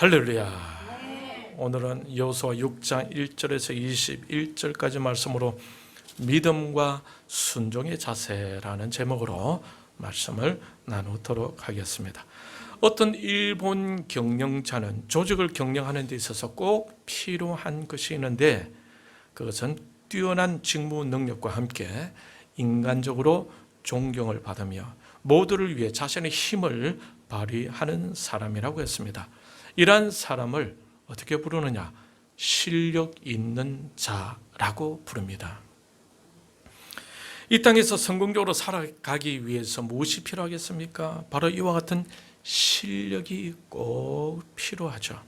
할렐루야. 오늘은 여호수아 6장 1절에서 21절까지 말씀으로 믿음과 순종의 자세라는 제목으로 말씀을 나누도록 하겠습니다. 어떤 일본 경영자는 조직을 경영하는 데 있어서 꼭 필요한 것이 있는데, 그것은 뛰어난 직무 능력과 함께 인간적으로 존경을 받으며 모두를 위해 자신의 힘을 발휘하는 사람이라고 했습니다. 이러한 사람을 어떻게 부르느냐? 실력 있는 자라고 부릅니다. 이 땅에서 성공적으로 살아가기 위해서 무엇이 필요하겠습니까? 바로 이와 같은 실력이 꼭 필요하죠.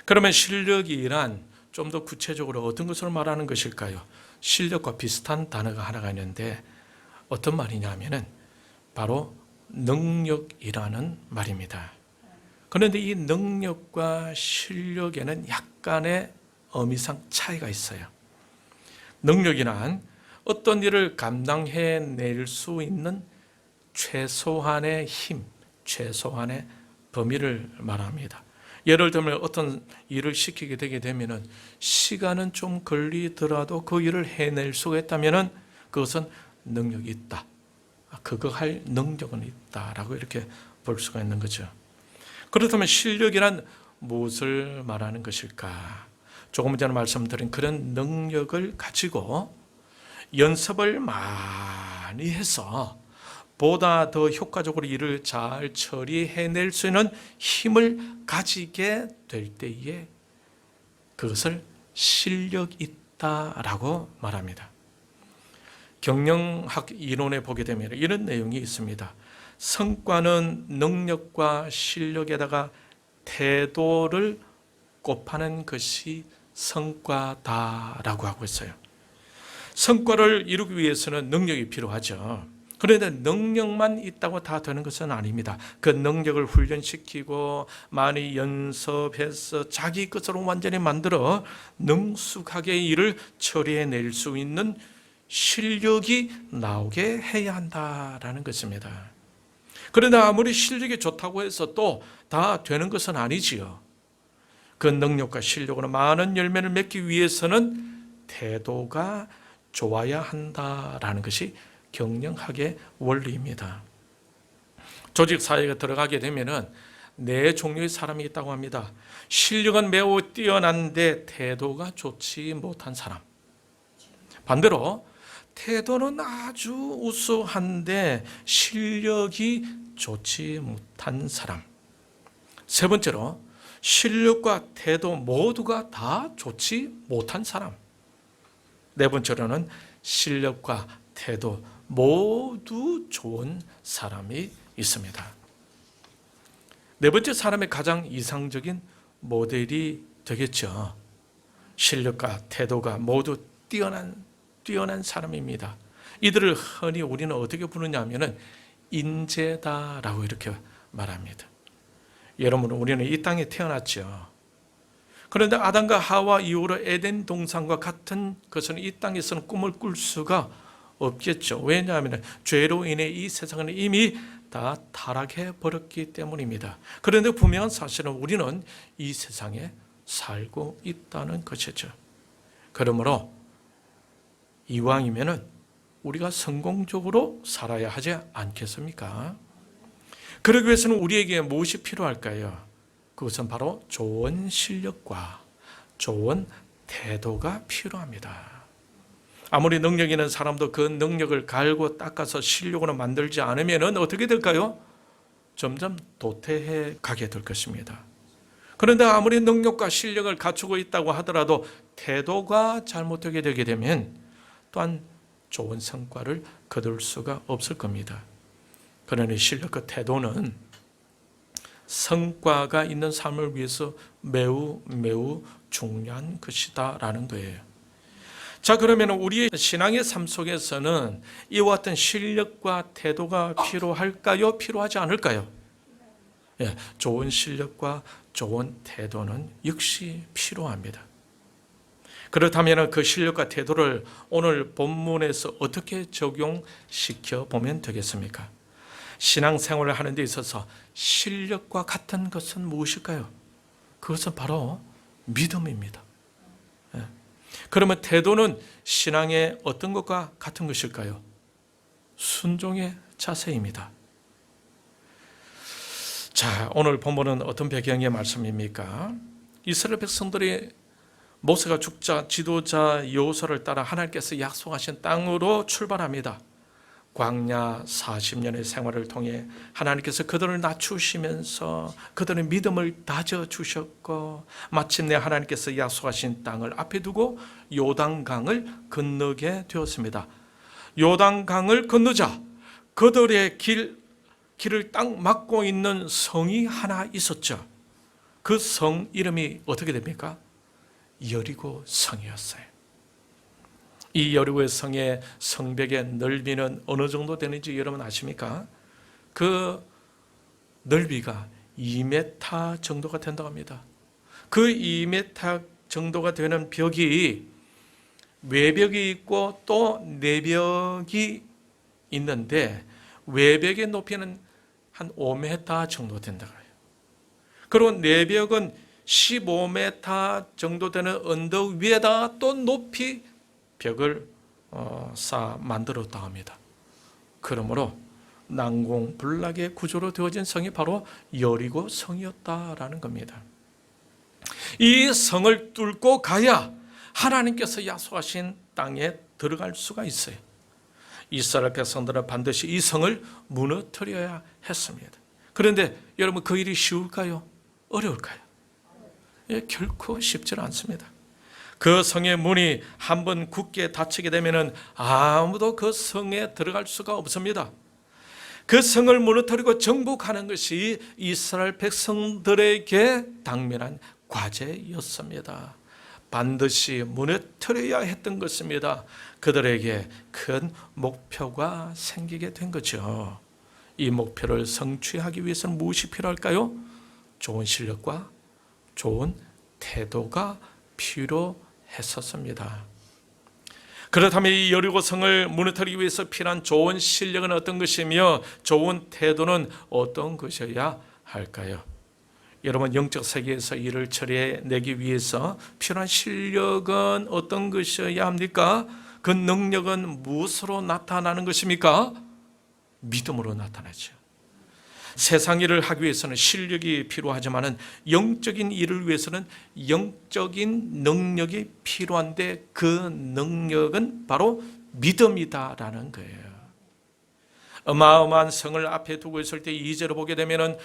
그러면 실력이란 좀 더 구체적으로 어떤 것을 말하는 것일까요? 실력과 비슷한 단어가 하나가 있는데 어떤 말이냐 하면은 바로 능력이라는 말입니다. 그런데 이 능력과 실력에는 약간의 의미상 차이가 있어요. 능력이란 어떤 일을 감당해낼 수 있는 최소한의 힘, 최소한의 범위를 말합니다. 예를 들면 어떤 일을 시키게 되게 되면 시간은 좀 걸리더라도 그 일을 해낼 수가 있다면 그것은 능력이 있다. 그거 할 능력은 있다라고 이렇게 볼 수가 있는 거죠. 그렇다면 실력이란 무엇을 말하는 것일까? 조금 전에 말씀드린 그런 능력을 가지고 연습을 많이 해서 보다 더 효과적으로 일을 잘 처리해낼 수 있는 힘을 가지게 될 때에 그것을 실력 있다라고 말합니다. 경영학 이론에 보게 되면 이런 내용이 있습니다. 성과는 능력과 실력에다가 태도를 곱하는 것이 성과다라고 하고 있어요. 성과를 이루기 위해서는 능력이 필요하죠. 그런데 능력만 있다고 다 되는 것은 아닙니다. 그 능력을 훈련시키고 많이 연습해서 자기 것으로 완전히 만들어 능숙하게 일을 처리해낼 수 있는 실력이 나오게 해야 한다라는 것입니다. 그런데 아무리 실력이 좋다고 해서 또 다 되는 것은 아니지요. 그 능력과 실력으로 많은 열매를 맺기 위해서는 태도가 좋아야 한다라는 것이 경영학의 원리입니다. 조직 사회에 들어가게 되면은 네 종류의 사람이 있다고 합니다. 실력은 매우 뛰어난데 태도가 좋지 못한 사람. 반대로 태도는 아주 우수한데 실력이 좋지 못한 사람. 세 번째로 실력과 태도 모두가 다 좋지 못한 사람. 네 번째로는 실력과 태도 모두 좋은 사람이 있습니다. 네 번째 사람의 가장 이상적인 모델이 되겠죠. 실력과 태도가 모두 뛰어난 사람입니다. 이들을 흔히 우리는 어떻게 부르냐 하면은 인재다라고 이렇게 말합니다. 여러분, 우리는 이 땅에 태어났죠. 그런데 아담과 하와 이후로 에덴 동산과 같은 것은 이 땅에서는 꿈을 꿀 수가 없겠죠. 왜냐하면 죄로 인해 이 세상은 이미 다 타락해 버렸기 때문입니다. 그런데 분명한 사실은 우리는 이 세상에 살고 있다는 것이죠. 그러므로 이왕이면은 우리가 성공적으로 살아야 하지 않겠습니까? 그러기 위해서는 우리에게 무엇이 필요할까요? 그것은 바로 좋은 실력과 좋은 태도가 필요합니다. 아무리 능력 있는 사람도 그 능력을 갈고 닦아서 실력으로 만들지 않으면 어떻게 될까요? 점점 도태해 가게 될 것입니다. 그런데 아무리 능력과 실력을 갖추고 있다고 하더라도 태도가 잘못되게 되게 되면 또한 좋은 성과를 거둘 수가 없을 겁니다. 그러니 실력과 태도는 성과가 있는 삶을 위해서 매우 중요한 것이다라는 거예요. 자, 그러면 우리의 신앙의 삶 속에서는 이와 같은 실력과 태도가 필요할까요? 필요하지 않을까요? 예, 좋은 실력과 좋은 태도는 역시 필요합니다. 그렇다면 그 실력과 태도를 오늘 본문에서 어떻게 적용시켜 보면 되겠습니까? 신앙생활을 하는 데 있어서 실력과 같은 것은 무엇일까요? 그것은 바로 믿음입니다. 그러면 태도는 신앙의 어떤 것과 같은 것일까요? 순종의 자세입니다. 자, 오늘 본문은 어떤 배경의 말씀입니까? 이스라엘 백성들이 모세가 죽자 지도자 여호수아를 따라 하나님께서 약속하신 땅으로 출발합니다. 광야 40년의 생활을 통해 하나님께서 그들을 낮추시면서 그들의 믿음을 다져주셨고, 마침내 하나님께서 약속하신 땅을 앞에 두고 요단강을 건너게 되었습니다. 요단강을 건너자 그들의 길을 딱 막고 있는 성이 하나 있었죠. 그 성 이름이 어떻게 됩니까? 여리고 성이었어요. 이 여리고의 성의 성벽의 넓이는 어느 정도 되는지 여러분 아십니까? 그 넓이가 2m 정도가 된다고 합니다. 그 2m 정도가 되는 벽이 외벽이 있고 또 내벽이 있는데, 외벽의 높이는 한 5m 정도 된다고 해요. 그리고 내벽은 15m 정도 되는 언덕 위에다가 또 높이 벽을 쌓아 만들었다고 합니다. 그러므로 난공불락의 구조로 되어진 성이 바로 여리고 성이었다라는 겁니다. 이 성을 뚫고 가야 하나님께서 약속하신 땅에 들어갈 수가 있어요. 이스라엘 백성들은 반드시 이 성을 무너뜨려야 했습니다. 그런데 여러분, 그 일이 쉬울까요? 어려울까요? 결코 쉽지 않습니다. 그 성의 문이 한번 굳게 닫히게 되면 아무도 그 성에 들어갈 수가 없습니다. 그 성을 무너뜨리고 정복하는 것이 이스라엘 백성들에게 당면한 과제였습니다. 반드시 무너뜨려야 했던 것입니다. 그들에게 큰 목표가 생기게 된 거죠. 이 목표를 성취하기 위해서는 무엇이 필요할까요? 좋은 실력과 좋은 태도가 필요했었습니다. 그렇다면 이 여리고 성을 무너뜨리기 위해서 필요한 좋은 실력은 어떤 것이며 좋은 태도는 어떤 것이어야 할까요? 여러분, 영적 세계에서 일을 처리해내기 위해서 필요한 실력은 어떤 것이어야 합니까? 그 능력은 무엇으로 나타나는 것입니까? 믿음으로 나타나죠. 세상 일을 하기 위해서는 실력이 필요하지만 영적인 일을 위해서는 영적인 능력이 필요한데, 그 능력은 바로 믿음이다라는 거예요. 어마어마한 성을 앞에 두고 있을 때 2절을 보게 되면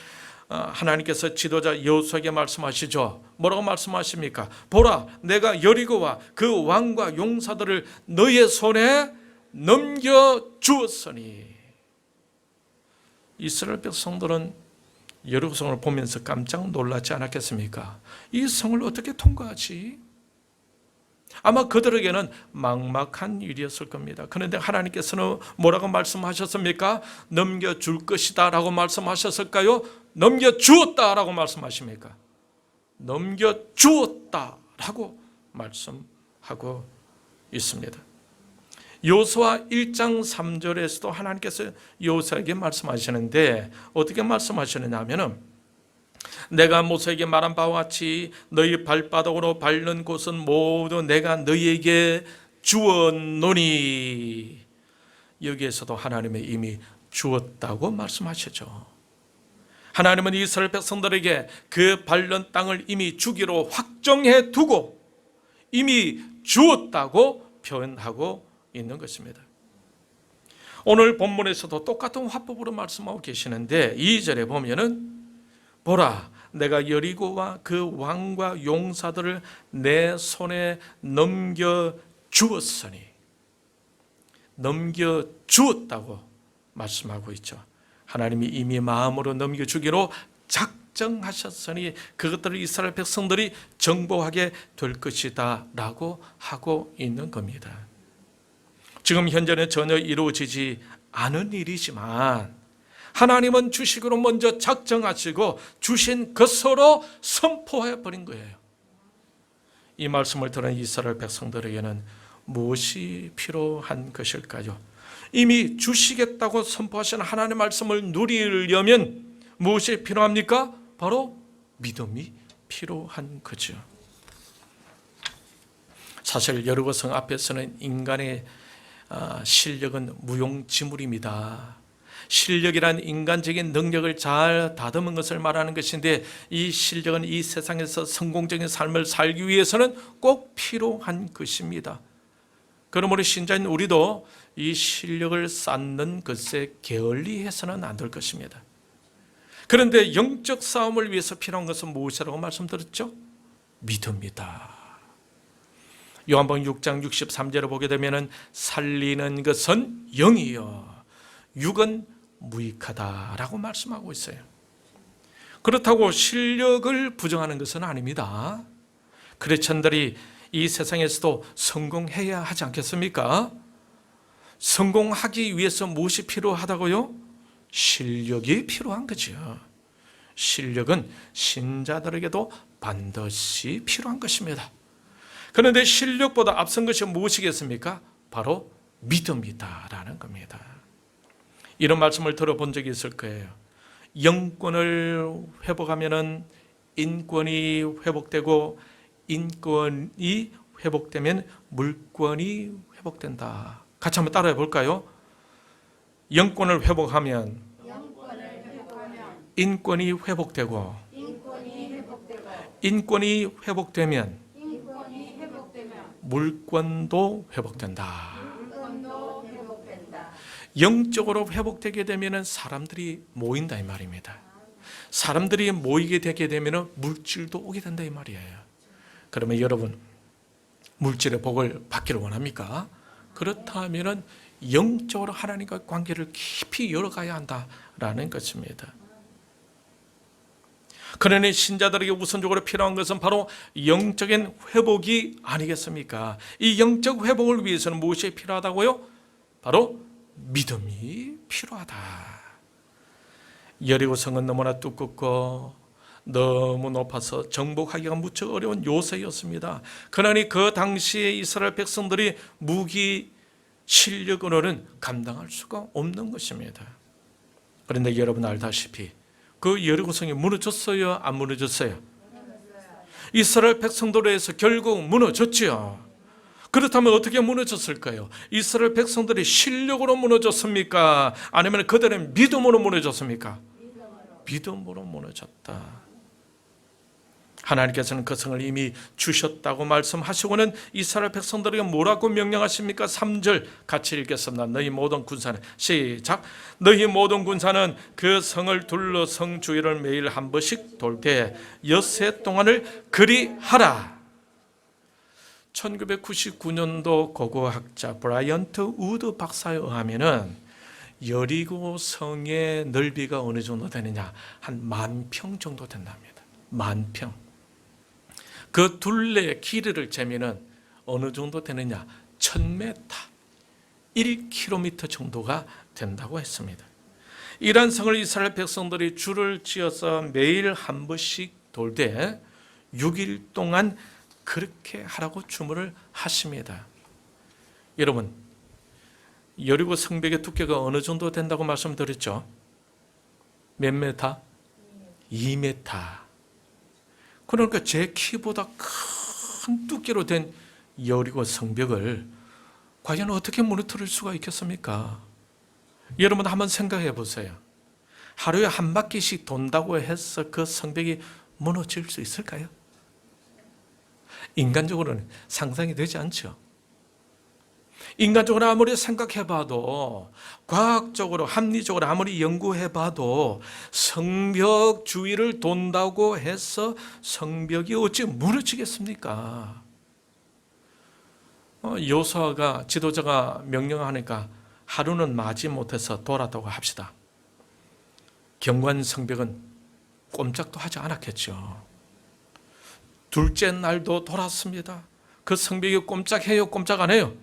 하나님께서 지도자 여호수아에게 말씀하시죠. 뭐라고 말씀하십니까? 보라, 내가 여리고와 그 왕과 용사들을 너의 손에 넘겨주었으니. 이스라엘 백성들은 여리고 성을 보면서 깜짝 놀라지 않았겠습니까? 이 성을 어떻게 통과하지? 아마 그들에게는 막막한 일이었을 겁니다. 그런데 하나님께서는 뭐라고 말씀하셨습니까? 넘겨줄 것이다 라고 말씀하셨을까요? 넘겨주었다 라고 말씀하십니까? 넘겨주었다 라고 말씀하고 있습니다. 여호수아 1장 3절에서도 하나님께서 여호수아에게 말씀하시는데 어떻게 말씀하시느냐 하면은, 내가 모세에게 말한 바와 같이 너희 발바닥으로 밟는 곳은 모두 내가 너희에게 주었노니. 여기에서도 하나님의 이미 주었다고 말씀하시죠. 하나님은 이스라엘 백성들에게 그 밟는 땅을 이미 주기로 확정해 두고 이미 주었다고 표현하고 있는 것입니다. 오늘 본문에서도 똑같은 화법으로 말씀하고 계시는데 2절에 보면은, 보라, 내가 여리고와 그 왕과 용사들을 내 손에 넘겨주었으니. 넘겨주었다고 말씀하고 있죠. 하나님이 이미 마음으로 넘겨주기로 작정하셨으니 그것들을 이스라엘 백성들이 정복하게 될 것이다 라고 하고 있는 겁니다. 지금 현재는 전혀 이루어지지 않은 일이지만 하나님은 주식으로 먼저 작정하시고 주신 것으로 선포해 버린 거예요. 이 말씀을 들은 이스라엘 백성들에게는 무엇이 필요한 것일까요? 이미 주시겠다고 선포하신 하나님의 말씀을 누리려면 무엇이 필요합니까? 바로 믿음이 필요한 거죠. 사실 여리고성 앞에서는 인간의 실력은 무용지물입니다. 실력이란 인간적인 능력을 잘 다듬은 것을 말하는 것인데, 이 실력은 이 세상에서 성공적인 삶을 살기 위해서는 꼭 필요한 것입니다. 그러므로 신자인 우리도 이 실력을 쌓는 것에 게을리해서는 안 될 것입니다. 그런데 영적 싸움을 위해서 필요한 것은 무엇이라고 말씀드렸죠? 믿음이다. 요한복음 6장 63절을 보게 되면 살리는 것은 영이요 육은 무익하다라고 말씀하고 있어요. 그렇다고 실력을 부정하는 것은 아닙니다. 크리스천들이 이 세상에서도 성공해야 하지 않겠습니까? 성공하기 위해서 무엇이 필요하다고요? 실력이 필요한 거죠. 실력은 신자들에게도 반드시 필요한 것입니다. 그런데 실력보다 앞선 것이 무엇이겠습니까? 바로 믿음이다라는 겁니다. 이런 말씀을 들어본 적이 있을 거예요. 영권을 회복하면 인권이 회복되고, 인권이 회복되면 물권이 회복된다. 같이 한번 따라해 볼까요? 영권을 회복하면 인권이 회복되고, 인권이 회복되면 물권도 회복된다. 영적으로 회복되게 되면 사람들이 모인다 이 말입니다. 사람들이 모이게 되게 되면 물질도 오게 된다 이 말이에요. 그러면 여러분, 물질의 복을 받기를 원합니까? 그렇다면 영적으로 하나님과 관계를 깊이 열어가야 한다라는 것입니다. 그러니 신자들에게 우선적으로 필요한 것은 바로 영적인 회복이 아니겠습니까? 이 영적 회복을 위해서는 무엇이 필요하다고요? 바로 믿음이 필요하다. 여리고성은 너무나 두껍고 너무 높아서 정복하기가 무척 어려운 요새였습니다. 그러니 그 당시에 이스라엘 백성들이 무기 실력으로는 감당할 수가 없는 것입니다. 그런데 여러분 알다시피 그 여리고성이 무너졌어요? 안 무너졌어요? 이스라엘 백성들에 의해서 결국 무너졌지요. 그렇다면 어떻게 무너졌을까요? 이스라엘 백성들이 실력으로 무너졌습니까? 아니면 그들의 믿음으로 무너졌습니까? 믿음으로 무너졌다. 하나님께서는 그 성을 이미 주셨다고 말씀하시고는 이스라엘 백성들에게 뭐라고 명령하십니까? 3절 같이 읽겠습니다. 너희 모든 군사는, 시작. 너희 모든 군사는 그 성을 둘러 성 주위를 매일 한 번씩 돌 때 엿새 동안을 그리하라. 1999년도 고고학자 브라이언트 우드 박사에 의하면은 여리고 성의 넓이가 어느 정도 되느냐, 한 10,000평 정도 된답니다. 10,000평. 그 둘레 길이를 재면은 어느 정도 되느냐, 1000m, 1km 정도가 된다고 했습니다. 이러한 성을 이스라엘 백성들이 줄을 지어서 매일 한 번씩 돌되 6일 동안 그렇게 하라고 주문을 하십니다. 여러분, 여리고 성벽의 두께가 어느 정도 된다고 말씀드렸죠? 몇 메타? 2m. 그러니까 제 키보다 큰 두께로 된 여리고 성벽을 과연 어떻게 무너뜨릴 수가 있겠습니까? 여러분 한번 생각해 보세요. 하루에 한 바퀴씩 돈다고 해서 그 성벽이 무너질 수 있을까요? 인간적으로는 상상이 되지 않죠. 인간적으로 아무리 생각해봐도, 과학적으로 합리적으로 아무리 연구해봐도 성벽 주위를 돈다고 해서 성벽이 어찌 무너지겠습니까? 여호수아가, 지도자가 명령하니까 하루는 마지 못해서 돌았다고 합시다. 경관 성벽은 꼼짝도 하지 않았겠죠. 둘째 날도 돌았습니다. 그 성벽이 꼼짝해요? 꼼짝 안 해요?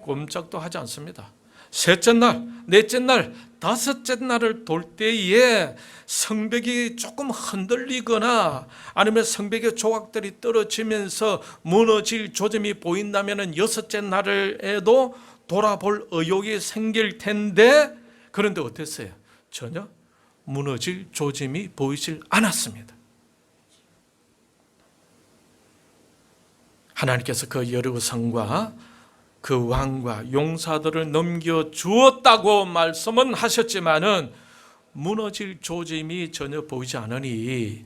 꼼짝도 하지 않습니다. 셋째 날, 넷째 날, 다섯째 날을 돌 때에 성벽이 조금 흔들리거나 아니면 성벽의 조각들이 떨어지면서 무너질 조짐이 보인다면 여섯째 날에도 돌아볼 의욕이 생길 텐데, 그런데 어땠어요? 전혀 무너질 조짐이 보이질 않았습니다. 하나님께서 그 여리고 성과 그 왕과 용사들을 넘겨주었다고 말씀은 하셨지만은 무너질 조짐이 전혀 보이지 않으니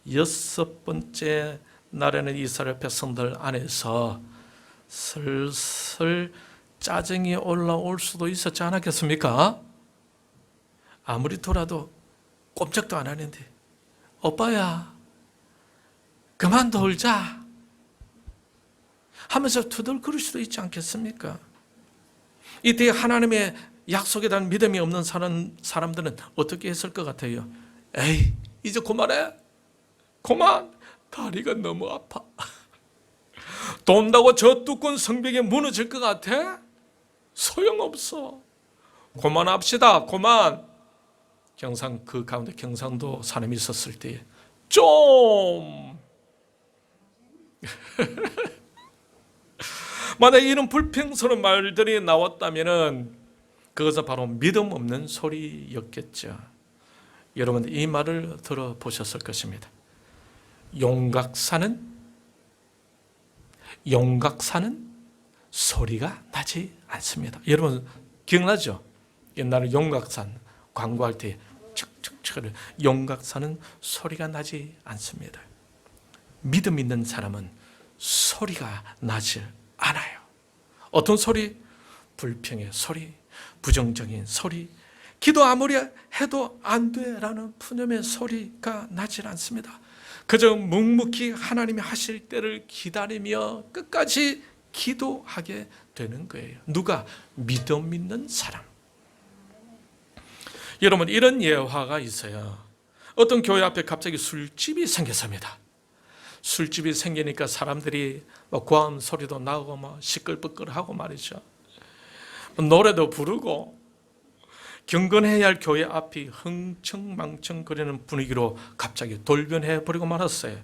6번째 날에는 이스라엘 백성들 안에서 슬슬 짜증이 올라올 수도 있었지 않았겠습니까? 아무리 돌아도 꼼짝도 안 하는데, 오빠야 그만 돌자 하면서 투덜거릴 수도 있지 않겠습니까? 이때 하나님의 약속에 대한 믿음이 없는 사람들은 어떻게 했을 것 같아요? 에이, 이제 그만해. 그만. 다리가 너무 아파. 돈다고 저 두꺼운 성벽이 무너질 것 같아? 소용없어. 그만합시다. 그만. 그 가운데 경상도 사람이 있었을 때 좀 만약 이런 불평스러운 말들이 나왔다면 그것은 바로 믿음 없는 소리였겠죠. 여러분, 이 말을 들어보셨을 것입니다. 용각사는 소리가 나지 않습니다. 여러분 기억나죠? 옛날에 용각산 광고할 때 척척척 용각사는 소리가 나지 않습니다. 믿음 있는 사람은 소리가 나지 않아요. 어떤 소리? 불평의 소리, 부정적인 소리, 기도 아무리 해도 안 돼라는 푸념의 소리가 나지 않습니다. 그저 묵묵히 하나님이 하실 때를 기다리며 끝까지 기도하게 되는 거예요. 누가? 믿음 있는 사람. 여러분, 이런 예화가 있어요. 어떤 교회 앞에 갑자기 술집이 생겼습니다. 술집이 생기니까 사람들이 고함 소리도 나고 시끌벅끌하고 말이죠. 노래도 부르고 경건해야 할 교회 앞이 흥청망청거리는 분위기로 갑자기 돌변해 버리고 말았어요.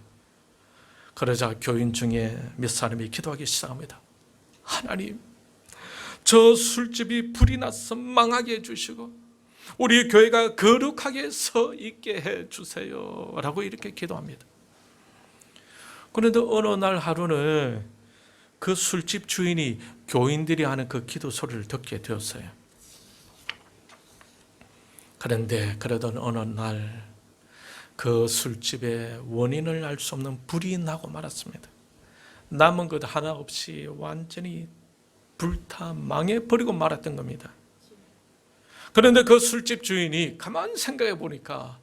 그러자 교인 중에 몇 사람이 기도하기 시작합니다. 하나님, 저 술집이 불이 나서 망하게 해주시고 우리 교회가 거룩하게 서 있게 해주세요 라고 이렇게 기도합니다. 그런데 어느 날 하루는 그 술집 주인이 교인들이 하는 그 기도 소리를 듣게 되었어요. 그런데 그러던 어느 날 그 술집의 원인을 알 수 없는 불이 나고 말았습니다. 남은 것 하나 없이 완전히 불타 망해버리고 말았던 겁니다. 그런데 그 술집 주인이 가만 생각해 보니까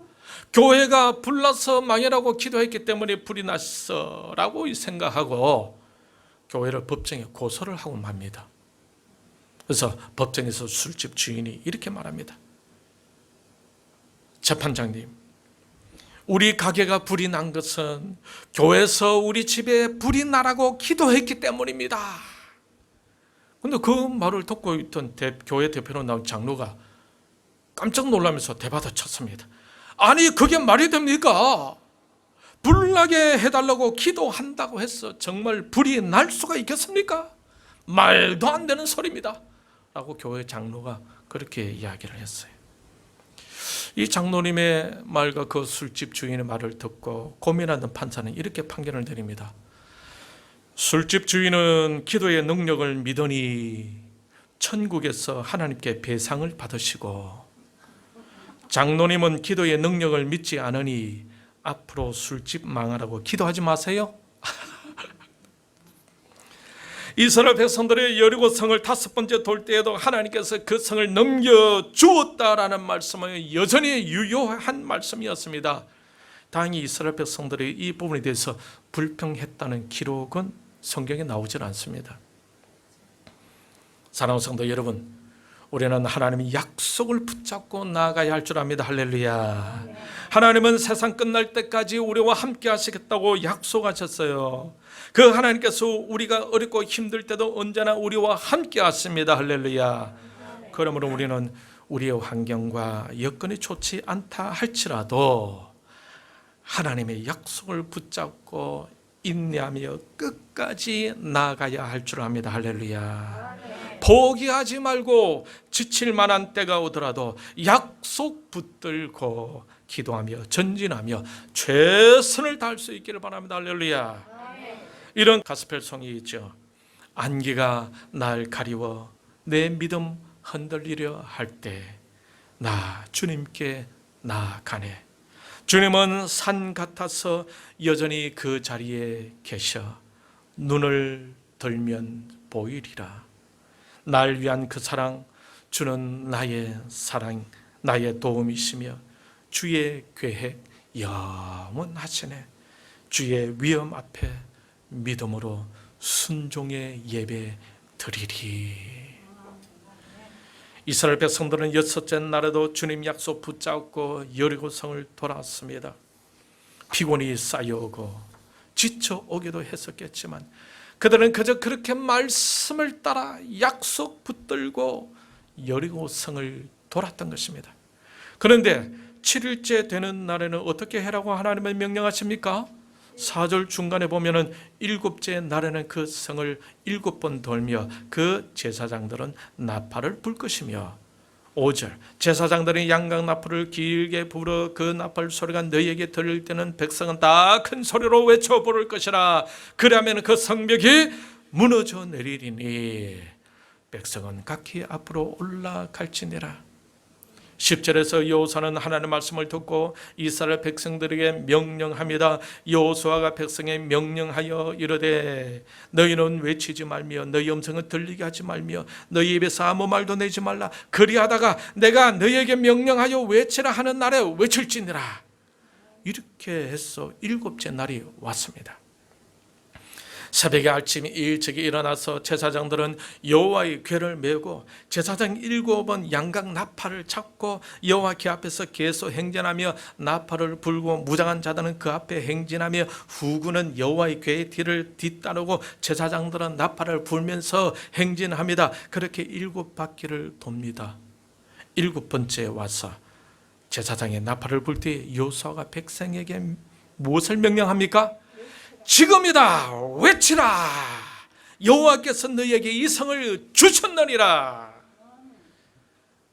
교회가 불나서 망해라고 기도했기 때문에 불이 났어 라고 생각하고 교회를 법정에 고소를 하고 맙니다. 그래서 법정에서 술집 주인이 이렇게 말합니다. 재판장님, 우리 가게가 불이 난 것은 교회에서 우리 집에 불이 나라고 기도했기 때문입니다. 그런데 그 말을 듣고 있던 교회 대표로 나온 장로가 깜짝 놀라면서 대받아 쳤습니다. 아니, 그게 말이 됩니까? 불나게 해달라고 기도한다고 해서 정말 불이 날 수가 있겠습니까? 말도 안 되는 소리입니다 라고 교회 장로가 그렇게 이야기를 했어요. 이 장로님의 말과 그 술집 주인의 말을 듣고 고민하는 판사는 이렇게 판결을 내립니다. 술집 주인은 기도의 능력을 믿으니 천국에서 하나님께 배상을 받으시고, 장로님은 기도의 능력을 믿지 않으니 앞으로 술집 망하라고 기도하지 마세요. 이스라엘 백성들의 여리고 성을 5번째 돌 때에도 하나님께서 그 성을 넘겨주었다라는 말씀은 여전히 유효한 말씀이었습니다. 다행히 이스라엘 백성들이 이 부분에 대해서 불평했다는 기록은 성경에 나오질 않습니다. 사랑하는 성도 여러분, 우리는 하나님의 약속을 붙잡고 나아가야 할 줄 압니다. 할렐루야. 하나님은 세상 끝날 때까지 우리와 함께 하시겠다고 약속하셨어요. 그 하나님께서 우리가 어렵고 힘들 때도 언제나 우리와 함께 하십니다. 할렐루야. 그러므로 우리는 우리의 환경과 여건이 좋지 않다 할지라도 하나님의 약속을 붙잡고 인내하며 끝까지 나아가야 할 줄 압니다. 할렐루야. 포기하지 말고 지칠 만한 때가 오더라도 약속 붙들고 기도하며 전진하며 최선을 다할 수 있기를 바랍니다. 할렐루야. 이런 가스펠송이 있죠. 안개가 날 가리워 내 믿음 흔들리려 할 때 나 주님께 나아가네. 주님은 산 같아서 여전히 그 자리에 계셔 눈을 들면 보이리라. 날 위한 그 사랑, 주는 나의 사랑, 나의 도움이시며 주의 계획 영원하시네. 주의 위엄 앞에 믿음으로 순종의 예배 드리리. 이스라엘 백성들은 여섯째 날에도 주님 약속 붙잡고 여리고성을 돌아왔습니다. 피곤이 쌓여오고 지쳐오기도 했었겠지만 그들은 그저 그렇게 말씀을 따라 약속 붙들고 여리고성을 돌았던 것입니다. 그런데 7일째 되는 날에는 어떻게 해라고 하나님은 명령하십니까? 4절 중간에 보면은 7째 날에는 그 성을 7번 돌며 그 제사장들은 나팔을 불 것이며 5절 제사장들이 양각 나팔을 길게 불어 그 나팔 소리가 너희에게 들릴 때는 백성은 다 큰 소리로 외쳐 부를 것이라. 그러면 그 성벽이 무너져 내리리니 백성은 각기 앞으로 올라갈지니라. 10절에서 여호수아는 하나님의 말씀을 듣고 이스라엘 백성들에게 명령합니다. 여호수아가 백성에 명령하여 이르되 너희는 외치지 말며 너희 음성을 들리게 하지 말며 너희 입에서 아무 말도 내지 말라. 그리하다가 내가 너희에게 명령하여 외치라 하는 날에 외칠지니라. 이렇게 해서 7째 날이 왔습니다. 새벽에 아침 일찍이 일어나서 제사장들은 여호와의 궤를 메고 제사장 7번 양각 나팔을 잡고 여호와 궤 앞에서 계속 행진하며 나팔을 불고 무장한 자들은 그 앞에 행진하며 후군은 여호와의 궤의 뒤를 뒤따르고 제사장들은 나팔을 불면서 행진합니다. 그렇게 7바퀴를 돕니다. 7번째 와서 제사장의 나팔을 불 때 여호수아가 백성에게 무엇을 명령합니까? 지금이다 외치라. 여호와께서 너희에게 이 성을 주셨느니라.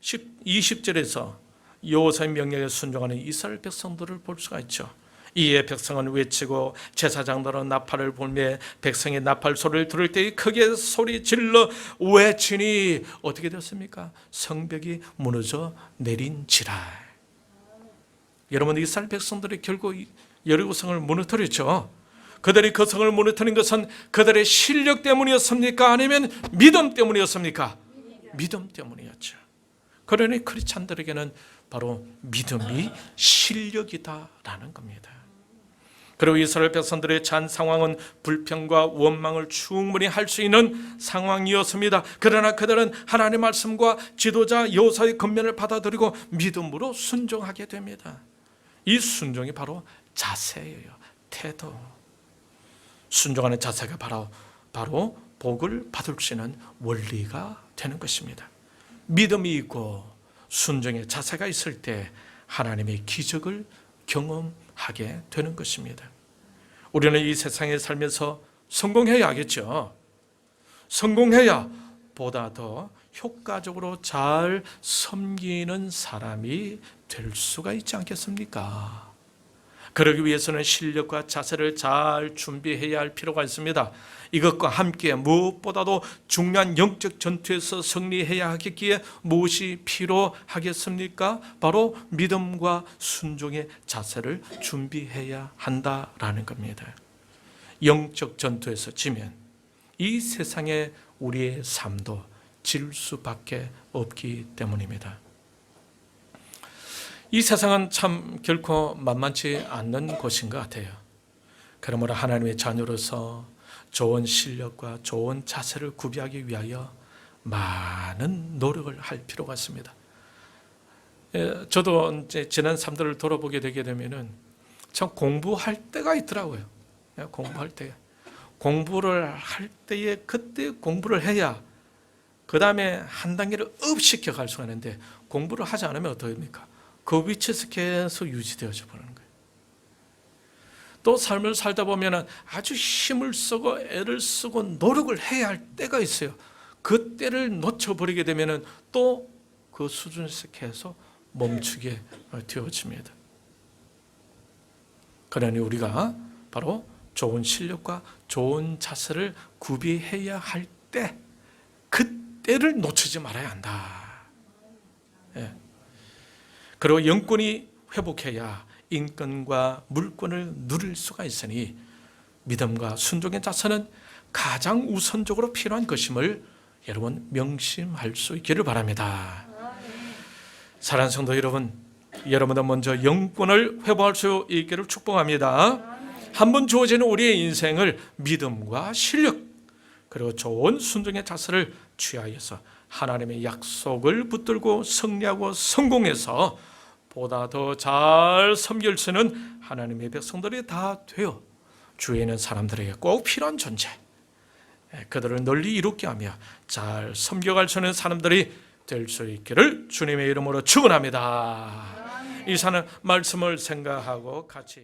20절에서 여호수아의 명령에 순종하는 이스라엘 백성들을 볼 수가 있죠. 이에 백성은 외치고 제사장들은 나팔을 불며 백성의 나팔 소리를 들을 때 크게 소리 질러 외치니 어떻게 됐습니까? 성벽이 무너져 내린지라. 여러분, 이스라엘 백성들이 결국 여리고성을 무너뜨렸죠. 그들이 그 성을 무너뜨린 것은 그들의 실력 때문이었습니까? 아니면 믿음 때문이었습니까? 믿음 때문이었죠. 그러니 크리스찬들에게는 바로 믿음이 실력이다라는 겁니다. 그리고 이스라엘 백성들의 처한 상황은 불평과 원망을 충분히 할 수 있는 상황이었습니다. 그러나 그들은 하나님의 말씀과 지도자 여호수아의 권면을 받아들이고 믿음으로 순종하게 됩니다. 이 순종이 바로 자세예요. 태도. 순종하는 자세가 바로 복을 받을 수 있는 원리가 되는 것입니다. 믿음이 있고 순종의 자세가 있을 때 하나님의 기적을 경험하게 되는 것입니다. 우리는 이 세상에 살면서 성공해야겠죠. 성공해야 보다 더 효과적으로 잘 섬기는 사람이 될 수가 있지 않겠습니까? 그러기 위해서는 실력과 자세를 잘 준비해야 할 필요가 있습니다. 이것과 함께 무엇보다도 중요한 영적 전투에서 승리해야 하겠기에 무엇이 필요하겠습니까? 바로 믿음과 순종의 자세를 준비해야 한다라는 겁니다. 영적 전투에서 지면 이 세상에 우리의 삶도 질 수밖에 없기 때문입니다. 이 세상은 참 결코 만만치 않는 곳인 것 같아요. 그러므로 하나님의 자녀로서 좋은 실력과 좋은 자세를 구비하기 위하여 많은 노력을 할 필요가 있습니다. 저도 이제 지난 삶들을 돌아보게 되게 되면은 참 공부할 때가 있더라고요. 공부할 때, 공부를 할 때에 그때 공부를 해야 그 다음에 한 단계를 업 시켜 갈 수가 있는데 공부를 하지 않으면 어떡합니까? 그 위치에서 계속 유지되어져 버리는 거예요. 또 삶을 살다 보면 아주 힘을 쓰고 애를 쓰고 노력을 해야 할 때가 있어요. 그 때를 놓쳐버리게 되면 또 그 수준에서 계속 멈추게 되어집니다. 그러니 우리가 바로 좋은 실력과 좋은 자세를 구비해야 할 때, 그때를 놓치지 말아야 한다. 예. 그리고 영권이 회복해야 인권과 물권을 누릴 수가 있으니 믿음과 순종의 자세는 가장 우선적으로 필요한 것임을 여러분 명심할 수 있기를 바랍니다. 사랑하는 성도 여러분, 여러분은 먼저 영권을 회복할 수 있기를 축복합니다. 한번 주어지는 우리의 인생을 믿음과 실력 그리고 좋은 순종의 자세를 취하여서 하나님의 약속을 붙들고 승리하고 성공해서 보다 더 잘 섬길 수 있는 하나님의 백성들이 다 되어 주위에 있는 사람들에게 꼭 필요한 존재, 그들을 널리 이롭게 하며 잘 섬겨갈 수 있는 사람들이 될 수 있기를 주님의 이름으로 축원합니다. 이 사는 말씀을 생각하고 같이